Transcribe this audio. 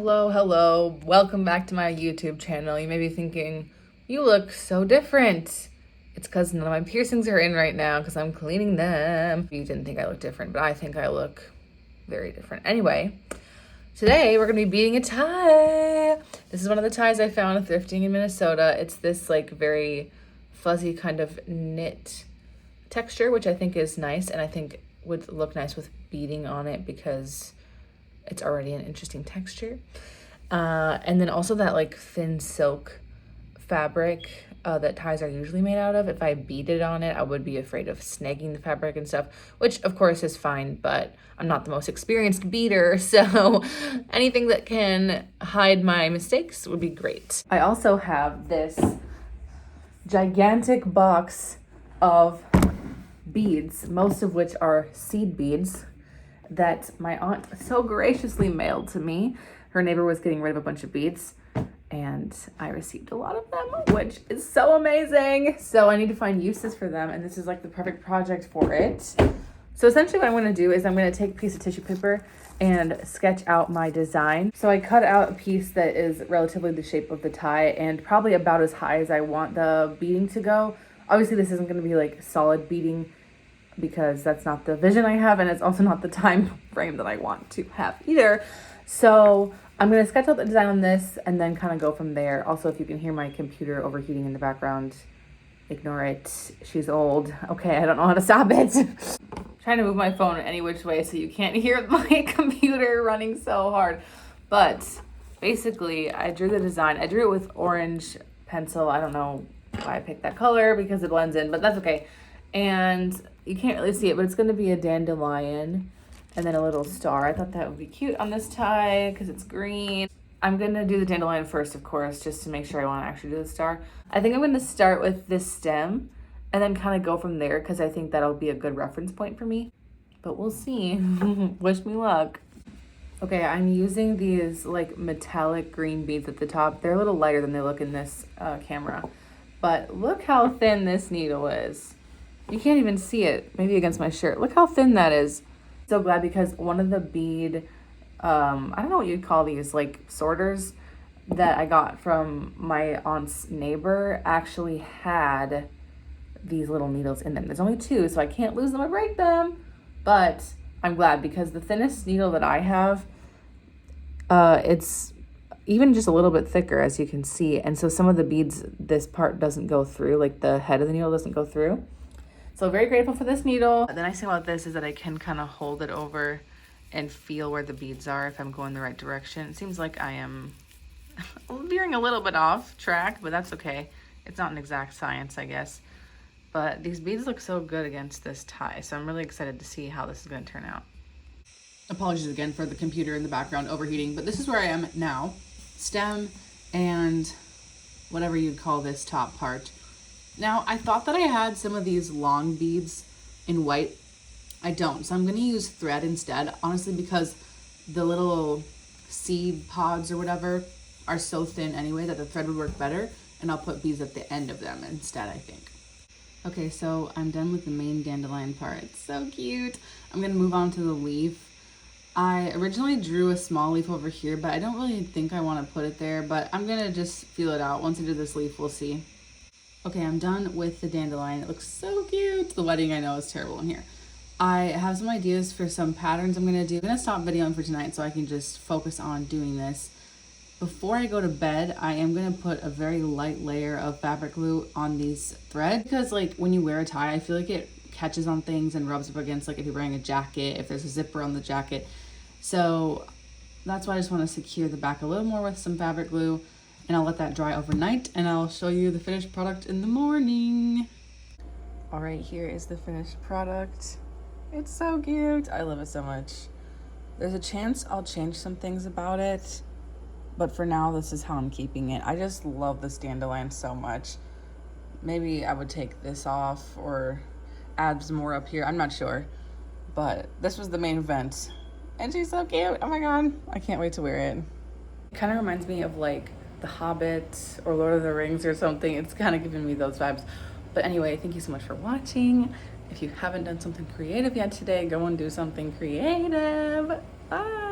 Hello. Welcome back to my YouTube channel. You may be thinking, you look so different. It's because none of my piercings are in right now because I'm cleaning them. You didn't think I looked different, but I think I look very different. Anyway, today we're going to be beading a tie. This is one of the ties I found thrifting in Minnesota. It's this like very fuzzy kind of knit texture, which I think is nice and I think would look nice with beading on it because it's already an interesting texture. And then also that like thin silk fabric that ties are usually made out of. If I beaded on it, I would be afraid of snagging the fabric and stuff, which of course is fine, but I'm not the most experienced beader, so anything that can hide my mistakes would be great. I also have this gigantic box of beads, most of which are seed beads that my aunt so graciously mailed to me. Her neighbor was getting rid of a bunch of beads and I received a lot of them, which is so amazing. So I need to find uses for them, and this is like the perfect project for it. So essentially what I'm going to do is I'm going to take a piece of tissue paper and sketch out my design. So I cut out a piece that is relatively the shape of the tie and probably about as high as I want the beading to go. Obviously this isn't going to be like solid beading because that's not the vision I have, and it's also not the time frame that I want to have either. So I'm going to sketch out the design on this and then kind of go from there. Also, if you can hear my computer overheating in the background, ignore it. She's old. Okay, I don't know how to stop it. Trying to move my phone any which way so you can't hear my computer running so hard. But basically, I drew the design. I drew it with orange pencil. I don't know why I picked that color because it blends in, but that's okay. And you can't really see it, but it's going to be a dandelion and then a little star. I thought that would be cute on this tie because it's green. I'm going to do the dandelion first, of course, just to make sure I want to actually do the star. I think I'm going to start with this stem and then kind of go from there because I think that'll be a good reference point for me. But we'll see. Wish me luck. Okay, I'm using these like metallic green beads at the top. They're a little lighter than they look in this camera. But look how thin this needle is. You can't even see it, maybe against my shirt. Look how thin that is. So glad because one of the bead, I don't know what you'd call these, like sorters that I got from my aunt's neighbor actually had these little needles in them. There's only two, so I can't lose them or break them. But I'm glad because the thinnest needle that I have, it's even just a little bit thicker, as you can see. And so some of the beads, this part doesn't go through, like the head of the needle doesn't go through. So very grateful for this needle. The nice thing about this is that I can kind of hold it over and feel where the beads are if I'm going the right direction. It seems like I am veering a little bit off track, but that's okay. It's not an exact science, I guess. But these beads look so good against this tie, so I'm really excited to see how this is going to turn out. Apologies again for the computer in the background overheating, but this is where I am now. Stem and whatever you'd call this top part. Now, I thought that I had some of these long beads in white. I don't, so I'm going to use thread instead, honestly, because the little seed pods or whatever are so thin anyway that the thread would work better, and I'll put beads at the end of them instead, I think. Okay, so I'm done with the main dandelion part. It's so cute. I'm going to move on to the leaf. I originally drew a small leaf over here, but I don't really think I want to put it there, but I'm going to just feel it out. Once I do this leaf, we'll see. Okay, I'm done with the dandelion. It looks so cute. The wedding I know is terrible in here. I have some ideas for some patterns I'm gonna do. I'm gonna stop videoing for tonight so I can just focus on doing this. Before I go to bed, I am gonna put a very light layer of fabric glue on these threads because like when you wear a tie, I feel like it catches on things and rubs up against, like if you're wearing a jacket, if there's a zipper on the jacket. So that's why I just wanna secure the back a little more with some fabric glue. And I'll let that dry overnight and I'll show you the finished product in the morning. All right, here is the finished product. It's so cute. I love it so much. There's a chance I'll change some things about it, but for now, this is how I'm keeping it. I just love this dandelion so much. Maybe I would take this off or add some more up here. I'm not sure, but this was the main event. And she's so cute. Oh my God. I can't wait to wear it. It kind of reminds me of like The Hobbit or Lord of the Rings or something. It's kind of giving me those vibes. But anyway, thank you so much for watching. If you haven't done something creative yet today, go and do something creative. Bye.